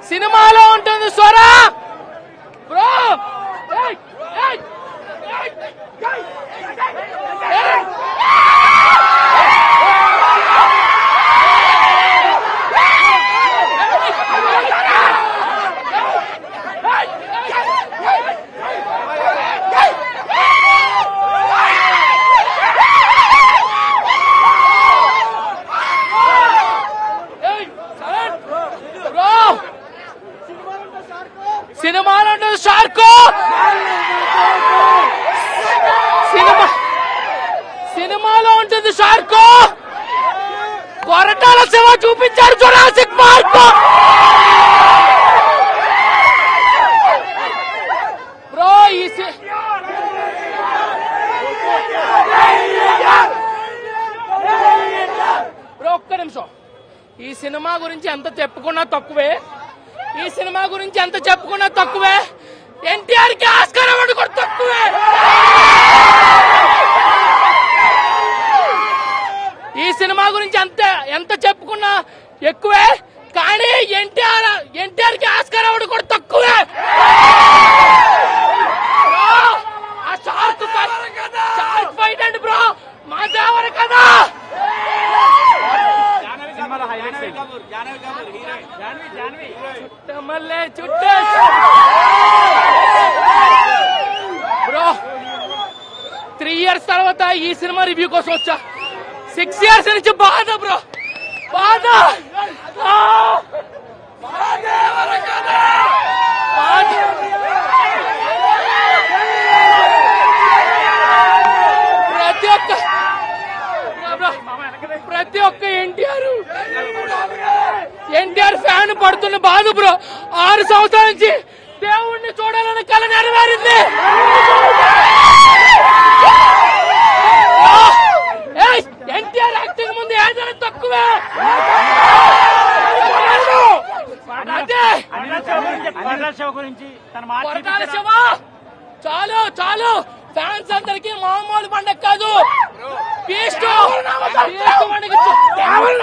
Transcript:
సినిమాలో ఉంటుంది స్వరా బ్రో. సినిమాలో ఉంటుంది షార్కో. సినిమాలో ఉంటుంది షార్కో. కొరటాల శివ చూపించారు జురాసిక్ పార్క్. బ్రో బ్రో ఒక్క నిమిషం. ఈ సినిమా గురించి ఎంత చెప్పుకున్నా తక్కువే. ఈ సినిమా గురించి ఎంత చెప్పుకున్నా తక్కువే. ఎన్టీఆర్ కి ఆస్కార్ అవార్డు కూడా తక్కువే. ఈ సినిమా గురించి ఎంత చెప్పుకున్నా ఎక్కువే. కానీ ఎన్టీఆర్ కి ఆస్కార్ అవార్డు కూడా తక్కువే. ఆ షార్క్ ఫైట్ అండి బ్రో మా దేవర కదా. బ్రో 3 years తర్వాత ఈ సినిమా రివ్యూ కోసం వచ్చా. 6 years నుంచి బాధ బ్రో, బాధ. ప్రతి ఒక్క ఎన్టీఆర్ ఫ్యాన్ పడుతున్న బాధ బ్రో. 6 సంవత్సరాల నుంచి దేవుణ్ణి చూడాలని కల నెరవేరింది. ఎన్టీఆర్ యాక్టింగ్ ముందు ఏదైనా తక్కువే. చాలు చాలు. ఫ్యాన్స్ అందరికీ మామూలు పండగ కాదు.